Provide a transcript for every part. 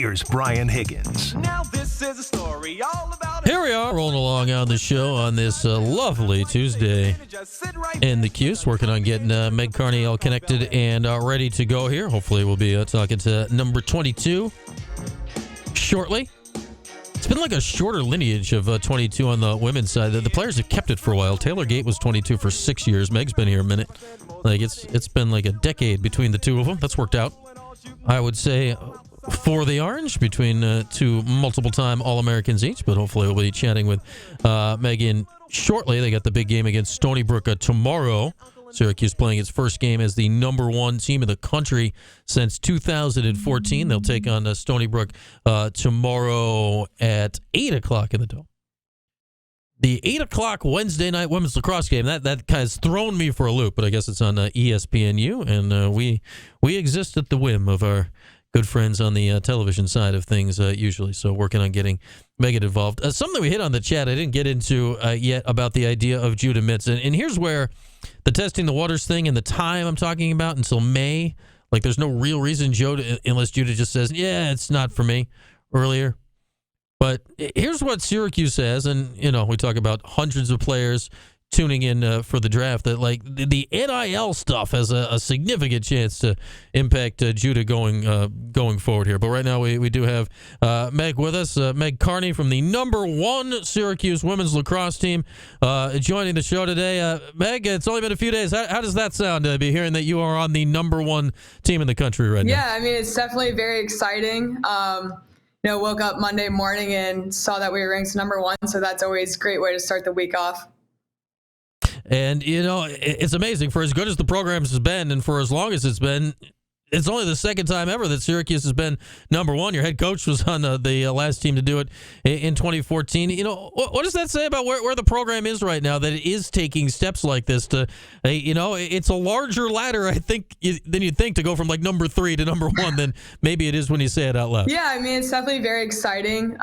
Here's Brian Higgins. Now this is a story all about. Here we are, rolling along on the show on this lovely Tuesday. And the Q's working on getting Meg Carney all connected and ready to go here. Hopefully we'll be talking to number 22 shortly. It's been like a shorter lineage of 22 on the women's side. The players have kept it for a while. Taylor Gate was 22 for 6 years. Meg's been here a minute. Like it's been like a decade between the two of them. That's worked out, I would say, for the Orange, between two multiple-time All-Americans each. But hopefully we'll be chatting with Megan shortly. They got the big game against Stony Brook tomorrow. Syracuse playing its first game as the number one team in the country since 2014. They'll take on Stony Brook tomorrow at 8 o'clock in the Dome. The 8 o'clock Wednesday night women's lacrosse game, that kind of has thrown me for a loop, but I guess it's on ESPNU, and we exist at the whim of our good friends on the television side of things usually, so working on getting Megan involved. Something we hit on the chat I didn't get into yet about the idea of Judah Mitz, and here's where the testing the waters thing and the time I'm talking about until May, like there's no real reason unless Judah just says, yeah, it's not for me earlier. But here's what Syracuse says, and we talk about hundreds of players tuning in for the draft, that like the NIL stuff has a significant chance to impact Judah going forward here. But right now we do have Meg with us, Meg Carney from the number one Syracuse women's lacrosse team joining the show today. Meg, it's only been a few days. How does that sound to be hearing that you are on the number one team in the country right now? Yeah, I mean, it's definitely very exciting. Woke up Monday morning and saw that we were ranked number one, so that's always a great way to start the week off. And, it's amazing. For as good as the program has been and for as long as it's been, it's only the second time ever that Syracuse has been number one. Your head coach was on the last team to do it in 2014. What does that say about where the program is right now, that it is taking steps like this to, it's a larger ladder, I think, than you'd think to go from like number 3 to number 1 than maybe it is when you say it out loud. Yeah, I mean, it's definitely very exciting.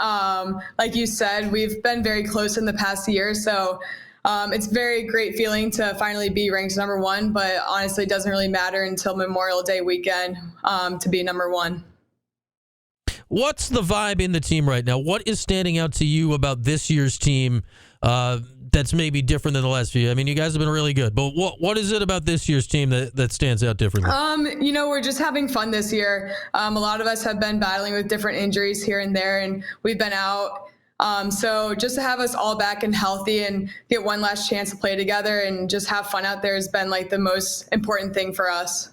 Like you said, we've been very close in the past year, so it's a very great feeling to finally be ranked number one, but honestly, it doesn't really matter until Memorial Day weekend to be number one. What's the vibe in the team right now? What is standing out to you about this year's team that's maybe different than the last few? I mean, you guys have been really good, but what is it about this year's team that stands out differently? We're just having fun this year. A lot of us have been battling with different injuries here and there, and we've been out. So just to have us all back and healthy and get one last chance to play together and just have fun out there has been like the most important thing for us.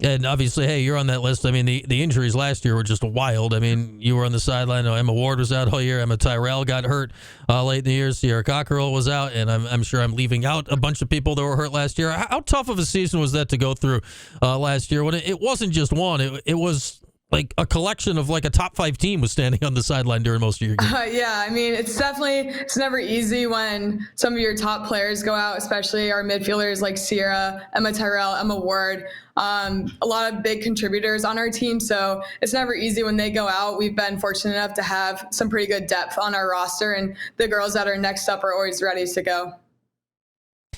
And obviously, hey, you're on that list. I mean, the injuries last year were just wild. I mean, you were on the sideline. Emma Ward was out all year. Emma Tyrell got hurt late in the year. Sierra Cockerell was out, and I'm sure I'm leaving out a bunch of people that were hurt last year. How tough of a season was that to go through last year when it wasn't just one? It was like a collection of like a top 5 team was standing on the sideline during most of your games. Yeah, I mean, it's never easy when some of your top players go out, especially our midfielders like Sierra, Emma Tyrell, Emma Ward, a lot of big contributors on our team. So it's never easy when they go out. We've been fortunate enough to have some pretty good depth on our roster, and the girls that are next up are always ready to go.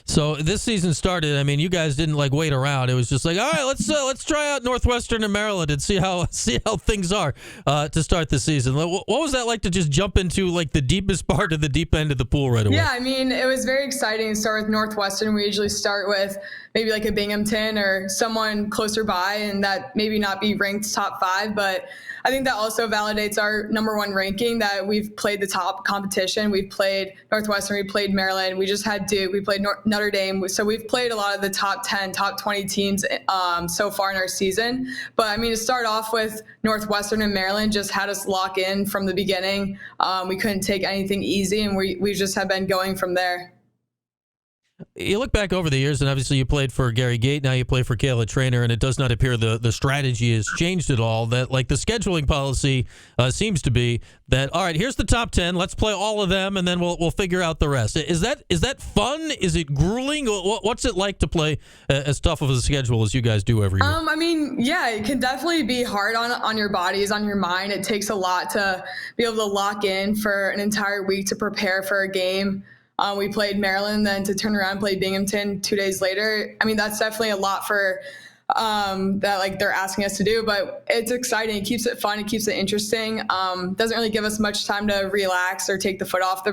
So this season started, I mean, you guys didn't like wait around. It was just like, all right, let's try out Northwestern and Maryland and see how things are to start the season. What was that like to just jump into like the deepest part of the deep end of the pool right away? Yeah, I mean, it was very exciting to start with Northwestern. We usually start with maybe like a Binghamton or someone closer by, and that maybe not be ranked top 5, but I think that also validates our number 1 ranking, that we've played the top competition. We've played Northwestern, we played Maryland, we just had Duke, we played Notre Dame. So we've played a lot of the top 10, top 20 teams so far in our season. But I mean, to start off with Northwestern and Maryland just had us lock in from the beginning. We couldn't take anything easy, and we just have been going from there. You look back over the years, and obviously you played for Gary Gate, now you play for Kayla Traynor, and it does not appear the strategy has changed at all. That like the scheduling policy seems to be that, all right, here's the top 10, let's play all of them, and then we'll figure out the rest. Is that fun? Is it grueling? What's it like to play as tough of a schedule as you guys do every year? I mean, yeah, it can definitely be hard on your bodies, on your mind. It takes a lot to be able to lock in for an entire week to prepare for a game. We played Maryland, then to turn around and play Binghamton 2 days later. I mean, that's definitely a lot for that like they're asking us to do, but it's exciting. It keeps it fun. It keeps it interesting. Doesn't really give us much time to relax or take the foot off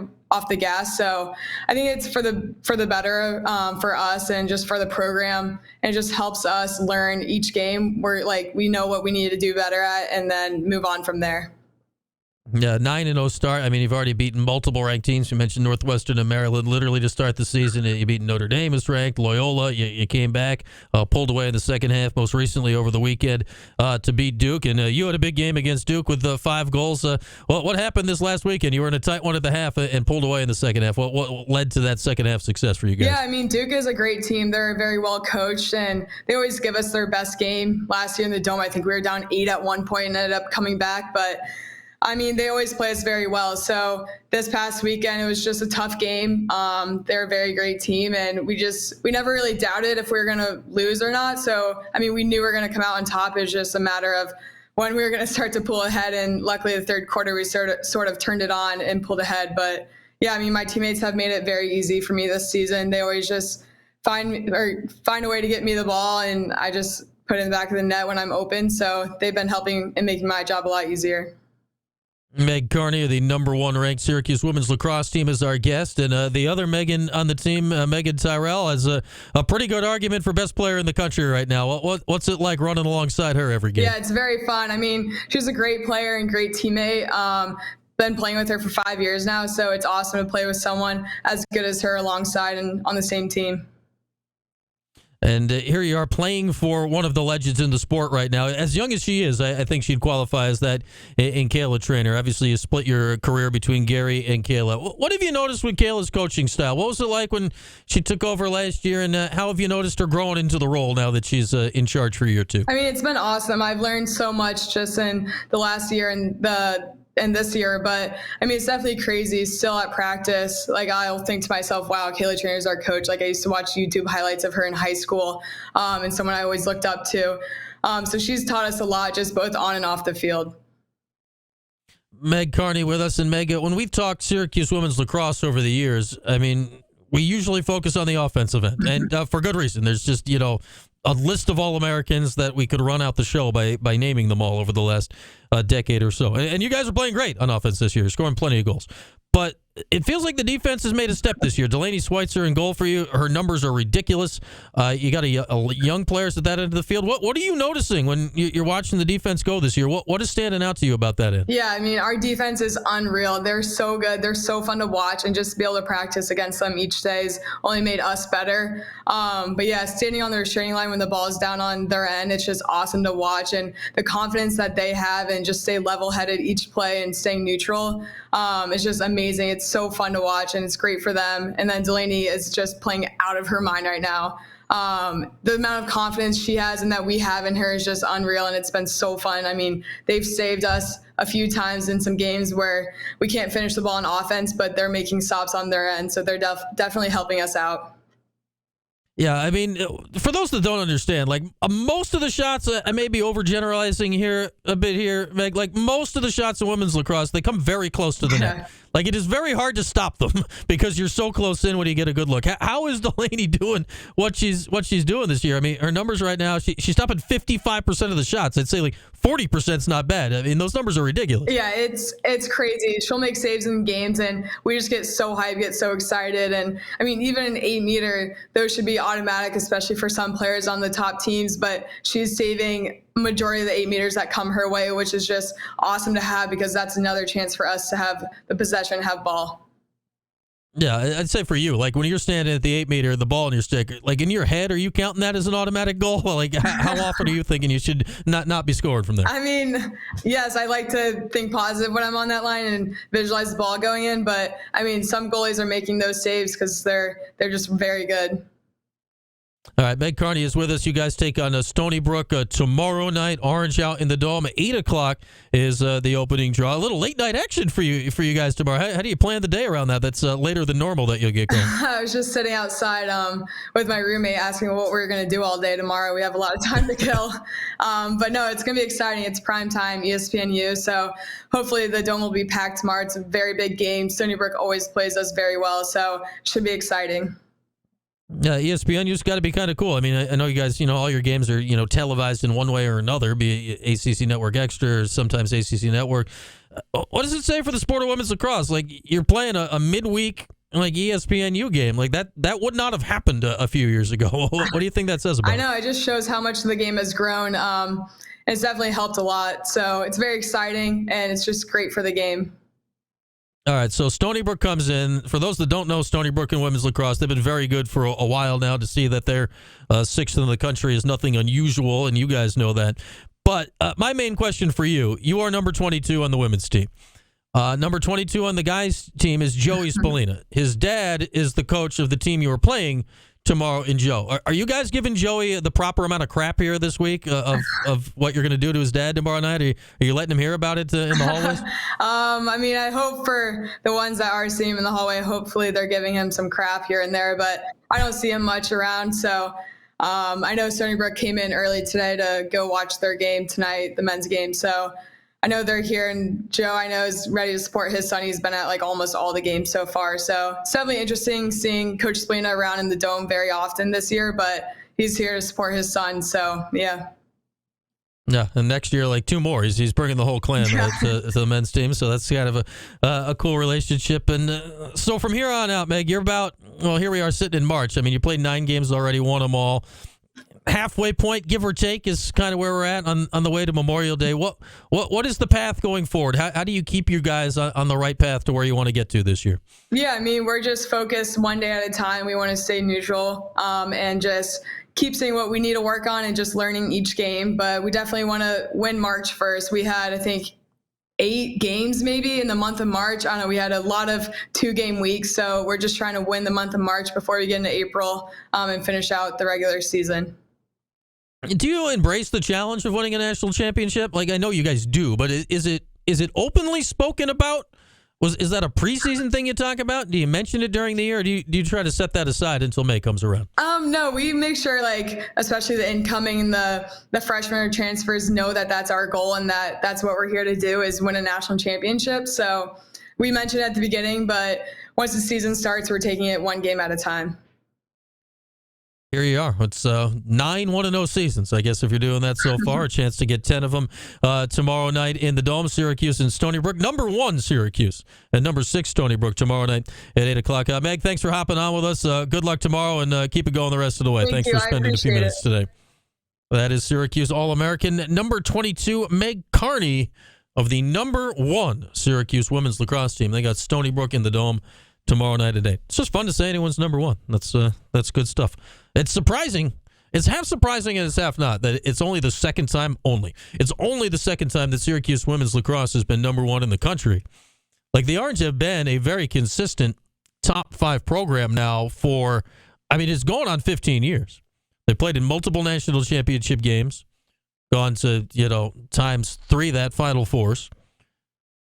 the gas. So I think it's for the better for us and just for the program. And it just helps us learn each game where like we know what we need to do better at and then move on from there. Yeah, 9-0 start. I mean, you've already beaten multiple ranked teams. You mentioned Northwestern and Maryland literally to start the season. You beat Notre Dame as ranked. Loyola, you came back, pulled away in the second half, most recently over the weekend to beat Duke. And you had a big game against Duke with 5 goals. What happened this last weekend? You were in a tight one at the half and pulled away in the second half. What led to that second half success for you guys? Yeah, I mean, Duke is a great team. They're very well coached, and they always give us their best game. Last year in the Dome, I think we were down 8 at one point and ended up coming back. But I mean, they always play us very well. So this past weekend, it was just a tough game. They're a very great team, and we never really doubted if we were going to lose or not. So, I mean, we knew we were going to come out on top. It was just a matter of when we were going to start to pull ahead. And luckily, the third quarter, we sort of turned it on and pulled ahead. But yeah, I mean, my teammates have made it very easy for me this season. They always just find a way to get me the ball, and I just put it in the back of the net when I'm open. So they've been helping and making my job a lot easier. Meg Carney of the number 1 ranked Syracuse women's lacrosse team is our guest, and the other Megan on the team, Megan Tyrell, has a pretty good argument for best player in the country right now. What's it like running alongside her every game? Yeah, it's very fun. I mean, she's a great player and great teammate. Been playing with her for 5 years now, so it's awesome to play with someone as good as her alongside and on the same team. And here you are playing for one of the legends in the sport right now. As young as she is, I think she'd qualify as that in Kayla Trainer. Obviously, you split your career between Gary and Kayla. What have you noticed with Kayla's coaching style? What was it like when she took over last year, and how have you noticed her growing into the role now that she's in charge for year 2? I mean, it's been awesome. I've learned so much just in the last year and this year, but I mean, it's definitely crazy. Still at practice, like I'll think to myself, wow, Kayla Trainer is our coach. Like I used to watch YouTube highlights of her in high school, and someone I always looked up to. So she's taught us a lot, just both on and off the field. Meg Carney with us. And Meg, when we've talked Syracuse women's lacrosse over the years, I mean, we usually focus on the offensive end, and for good reason. There's just, a list of All-Americans that we could run out the show by naming them all over the last decade or so. And you guys are playing great on offense this year, scoring plenty of goals. But it feels like the defense has made a step this year. Delaney Schweitzer in goal for you. Her numbers are ridiculous. You got a young players at that end of the field. What are you noticing when you're watching the defense go this year? What is standing out to you about that end? Yeah, I mean, our defense is unreal. They're so good. They're so fun to watch, and just to be able to practice against them each day has only made us better. But yeah, standing on the restraining line when the ball is down on their end, it's just awesome to watch. And the confidence that they have and just stay level-headed each play and staying neutral is just amazing. It's so fun to watch, and it's great for them. And then Delaney is just playing out of her mind right now. The amount of confidence she has and that we have in her is just unreal, and it's been so fun. I mean, they've saved us a few times in some games where we can't finish the ball on offense, but they're making stops on their end, so they're definitely helping us out. Yeah, I mean, for those that don't understand, like most of the shots, I may be overgeneralizing here a bit here, Meg, like most of the shots in women's lacrosse, they come very close to the net. Like it is very hard to stop them because you're so close in when you get a good look. How is Delaney doing what she's doing this year? I mean, her numbers right now, she's stopping 55% of the shots. I'd say like 40% is not bad. I mean, those numbers are ridiculous. Yeah, it's crazy. She'll make saves in games, and we just get so hyped, get so excited. And I mean, even an 8-meter, those should be automatic, especially for some players on the top teams. But she's saving majority of the 8 meters that come her way, which is just awesome to have because that's another chance for us to have the possession, have ball. Yeah, I'd say for you, like when you're standing at the 8 meter, the ball in your stick, like in your head, are you counting that as an automatic goal? Like how often are you thinking you should not be scored from there? I mean, yes, I like to think positive when I'm on that line and visualize the ball going in, but I mean, some goalies are making those saves because they're just very good. All right, Meg Carney is with us. You guys take on Stony Brook tomorrow night. Orange out in the Dome. 8 o'clock is the opening draw. A little late night action for you guys tomorrow. How do you plan the day around that? That's later than normal that you'll get going. I was just sitting outside with my roommate asking what we're going to do all day tomorrow. We have a lot of time to kill. But no, it's going to be exciting. It's prime time, ESPNU. So hopefully the Dome will be packed tomorrow. It's a very big game. Stony Brook always plays us very well, so it should be exciting. ESPNU's got to be kind of cool. I mean, I know you guys, all your games are, televised in one way or another, be it ACC Network Extra or sometimes ACC Network. What does it say for the sport of women's lacrosse? Like, you're playing a midweek, like, ESPNU game. Like, that would not have happened a few years ago. What do you think that says about it? I know. It just shows how much the game has grown. It's definitely helped a lot. So it's very exciting, and it's just great for the game. All right, so Stony Brook comes in. For those that don't know Stony Brook and women's lacrosse, they've been very good for a while now. To see that they're sixth in the country is nothing unusual, and you guys know that. But my main question for you, you are number 22 on the women's team. Number 22 on the guys' team is Joey Spallina. His dad is the coach of the team you are playing tomorrow in Joe. Are you guys giving Joey the proper amount of crap here this week of what you're going to do to his dad tomorrow night? Are you letting him hear about it in the hallways? I mean, I hope for the ones that are seeing him in the hallway, hopefully they're giving him some crap here and there, but I don't see him much around. So I know Stony Brook came in early today to go watch their game tonight, the men's game. So I know they're here, and Joe, I know, is ready to support his son. He's been at like almost all the games so far. So it's definitely interesting seeing Coach Spallina around in the Dome very often this year, but he's here to support his son. So, yeah. Yeah, and next year, like 2 more. He's bringing the whole clan to the men's team, so that's kind of a cool relationship. And so from here on out, Meg, here we are sitting in March. I mean, you played 9 games already, won them all. Halfway point, give or take, is kind of where we're at on the way to Memorial Day. What is the path going forward? How do you keep you guys on the right path to where you want to get to this year? Yeah, I mean, we're just focused one day at a time. We want to stay neutral and just keep seeing what we need to work on and just learning each game. But we definitely want to win March first. We had, I think, 8 games maybe in the month of March. I don't know. We had a lot of 2-game weeks. So we're just trying to win the month of March before we get into April and finish out the regular season. Do you embrace the challenge of winning a national championship? Like, I know you guys do, but is it openly spoken about? Is that a preseason thing you talk about? Do you mention it during the year, or do you try to set that aside until May comes around? No, we make sure, like, especially the incoming and the freshmen or transfers know that that's our goal and that that's what we're here to do is win a national championship. So we mentioned it at the beginning, but once the season starts, we're taking it one game at a time. Here you are. It's 9 1-0 seasons. I guess if you're doing that so far, a chance to get 10 of them tomorrow night in the Dome. Syracuse and Stony Brook. Number 1 Syracuse and number 6 Stony Brook tomorrow night at 8 o'clock. Meg, thanks for hopping on with us. Good luck tomorrow, and keep it going the rest of the way. Thanks for spending a few minutes today. That is Syracuse All-American number 22 Meg Carney of the number 1 Syracuse women's lacrosse team. They got Stony Brook in the Dome tomorrow night at 8. It's just fun to say anyone's number 1. That's good stuff. It's surprising. It's half surprising and it's half not that it's only the second time only. It's only the second time that Syracuse women's lacrosse has been number 1 in the country. Like, the Orange have been a very consistent top 5 program now for, I mean, it's going on 15 years. They played in multiple national championship games, gone to, times 3 that Final Fours.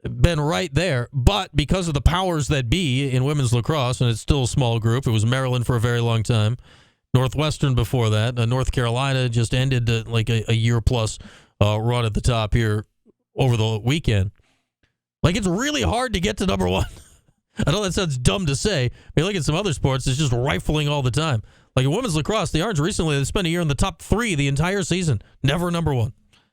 Been right there, but because of the powers that be in women's lacrosse, and it's still a small group, it was Maryland for a very long time, Northwestern before that, North Carolina just ended like a year-plus run at the top here over the weekend. Like, it's really hard to get to number 1. I know that sounds dumb to say. I mean, look at some other sports, it's just rifling all the time. Like in women's lacrosse, the Orange recently, they spent a year in the top 3 the entire season. Never number 1.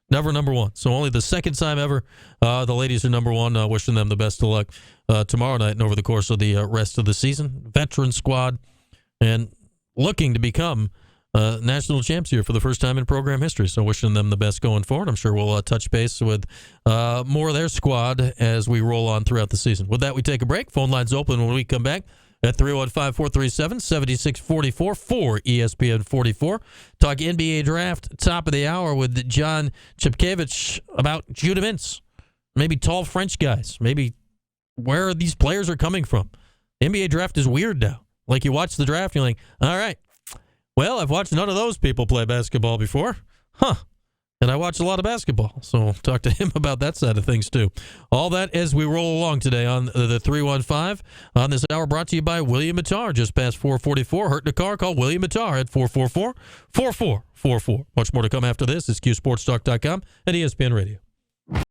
Never number 1. So only the second time ever the ladies are number 1. Wishing them the best of luck tomorrow night and over the course of the rest of the season. Veteran squad and looking to become national champs here for the first time in program history. So wishing them the best going forward. I'm sure we'll touch base with more of their squad as we roll on throughout the season. With that, we take a break. Phone lines open when we come back at 315-437-7644 for ESPN 44. Talk NBA draft, top of the hour with John Chipkevich about Judah Mintz. Maybe tall French guys. Maybe where these players are coming from. The NBA draft is weird now. Like, you watch the draft, you're like, all right, well, I've watched none of those people play basketball before. Huh. And I watch a lot of basketball, so we'll talk to him about that side of things, too. All that as we roll along today on the 315 on this hour, brought to you by William Mattar, just past 444. Hurt in a car, call William Mattar at 444-4444. Much more to come after this. It's QSportsTalk.com and ESPN Radio.